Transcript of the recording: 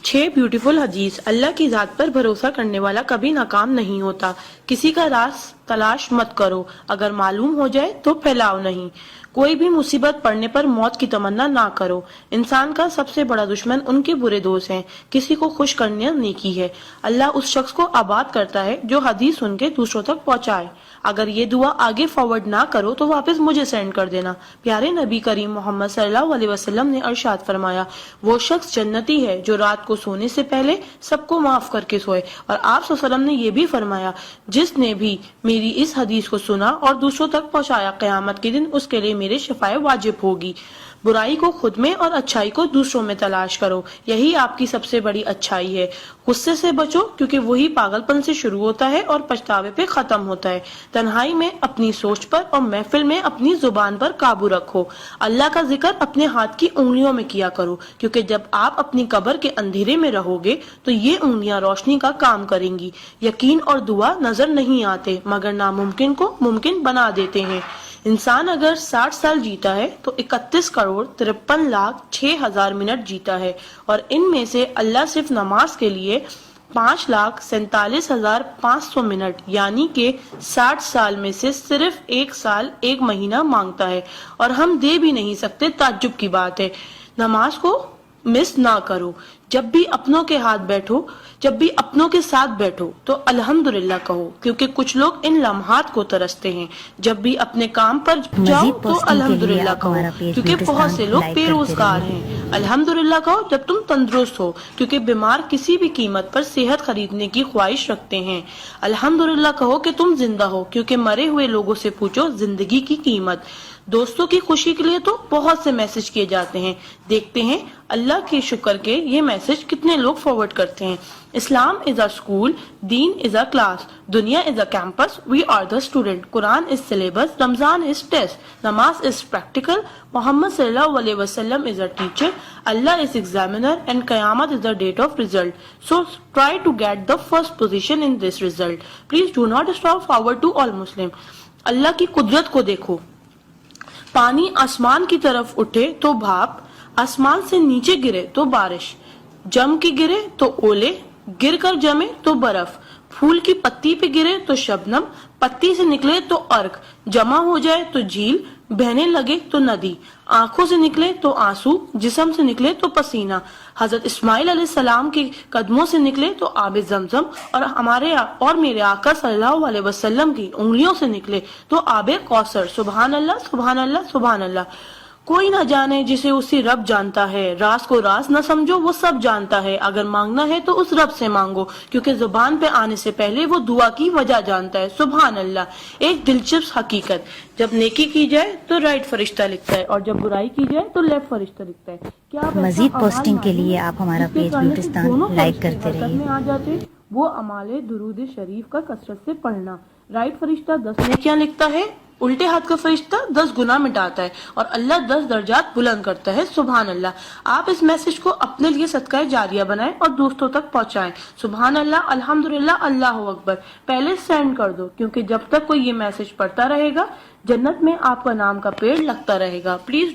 6 beautiful हदीस। अल्लाह की जात पर भरोसा करने वाला कभी नाकाम नहीं होता। किसी का राज तलाश मत करो, अगर मालूम हो जाए तो फैलाओ नहीं। कोई भी मुसीबत पड़ने पर मौत की तमन्ना ना करो। इंसान का सबसे बड़ा दुश्मन उनके बुरे दोस्त हैं। किसी को खुश करना नेकी है। अल्लाह उस शख्स को आबाद करता है जो हदीस सुन के दूसरों तक पहुंचाए। अगर ये दुआ आगे फॉरवर्ड ना करो तो वापस मुझे सेंड कर देना। प्यारे नबी करीम मोहम्मद सल्लल्लाहु अलैहि वसल्लम ने अरशाद फरमाया, वो शख्स जन्नती है जो रात को सोने से पहले सबको माफ करके सोए। और आप सल्लल्लाहु अलैहि वसल्लम ने ये भी फरमाया, जिसने भी मेरी इस हदीस को सुना और दूसरों तक पहुंचाया, क़यामत के दिन उसके लिए मेरे शफाए वाजिब होगी। बुराई को खुद में और अच्छाई को दूसरों में तलाश करो, यही आपकी सबसे बड़ी अच्छाई है। गुस्से से बचो क्योंकि वही पागलपन से शुरू होता है और पछतावे पे खत्म होता है। तन्हाई में अपनी सोच पर और महफिल में अपनी जुबान पर काबू रखो। अल्लाह का जिक्र अपने हाथ की उंगलियों में किया करो, क्योंकि जब आप अपनी कब्र के अंधेरे में रहोगे तो ये उंगलियां रोशनी का काम करेंगी। यकीन और दुआ नजर नहीं आते मगर नामुमकिन को मुमकिन बना देते हैं। इंसान अगर 60 साल जीता है तो 31,53,06,000 मिनट जीता है, और इनमें से अल्लाह सिर्फ नमाज के लिए 5,47,500 मिनट यानी कि 60 साल में से सिर्फ 1 साल 1 महीना मांगता है, और हम दे भी नहीं सकते। ताज्जुब की बात है। नमाज को मिस ना करो। जब भी अपनों के साथ बैठो तो अल्हम्दुलिल्लाह कहो, क्योंकि कुछ लोग इन लम्हात को तरसते हैं। जब भी अपने काम पर जाओ तो अल्हम्दुलिल्लाह कहो, क्योंकि बहुत से लोग बेरोजगार हैं। अल्हम्दुलिल्लाह कहो जब तुम तंदुरुस्त हो, क्योंकि बीमार किसी भी कीमत पर सेहत खरीदने की ख्वाहिश रखते हैं। अल्हम्दुलिल्लाह कहो कि तुम जिंदा हो, क्योंकि मरे हुए लोगों से पूछो जिंदगी की कीमत। दोस्तों की खुशी के लिए तो बहुत से मैसेज किए जाते हैं, देखते हैं अल्लाह के शुक्र के ये मैसेज कितने लोग फॉरवर्ड करते हैं। इस्लाम इज अ स्कूल, दीन इज अ क्लास, दुनिया is a campus, we are the student, Quran is syllabus, Ramzan is test, namaz is practical, Muhammad सल्लल्लाहु अलैहि वसल्लम is a teacher, Allah is examiner and कयामत is the date of result. So try to get the first position in this result. Please do not stop forward to all Muslim. अल्लाह की कुदरत को देखो। पानी आसमान की तरफ उठे तो भाप, आसमान से नीचे गिरे तो बारिश, जम के गिरे तो ओले, गिर कर जमे तो बर्फ, फूल की पत्ती पे गिरे तो शबनम, पत्ती से निकले तो अर्क, जमा हो जाए तो झील, बहने लगे तो नदी, आंखों से निकले तो आंसू, जिस्म से निकले तो पसीना, हजरत इस्माइल अलैहिस्सलाम के कदमों से निकले तो आबे जमजम, और मेरे आका सल्लल्लाहु अलैहि वसल्लम की उंगलियों से निकले तो आबे कौसर। सुभान अल्लाह, सुभान अल्लाह, सुभान अल्लाह। कोई ना जाने जिसे उसी रब जानता है। राज को राज न समझो, वो सब जानता है। अगर मांगना है तो उस रब से मांगो, क्योंकि जुबान पे आने से पहले वो दुआ की वजह जानता है। सुभान अल्लाह। एक दिलचस्प हकीकत, जब नेकी की जाए तो राइट फरिश्ता लिखता है, और जब बुराई की जाए तो लेफ्ट फरिश्ता लिखता है। क्या मजीद पोस्टिंग के लिए आप हमारा पेज ब्यूटिस्तान लाइक करते रहिए। आ जाते वो अमाले दुरूद शरीफ का कसरत से पढ़ना। राइट फरिश्ता 10 नेकियां लिखता है, उल्टे हाथ का फरिश्ता 10 गुनाह मिटाता है, और अल्लाह 10 दर्जात बुलंद करता है। सुभान अल्लाह। आप इस मैसेज को अपने लिए सदका जारिया बनाएं और दोस्तों तक पहुंचाएं। सुभान अल्लाह, अल्हम्दुलिल्लाह, अल्लाहु अकबर पहले सेंड कर दो, क्योंकि जब तक कोई ये मैसेज पढ़ता रहेगा जन्नत में आपका नाम का पेड़ लगता रहेगा। प्लीज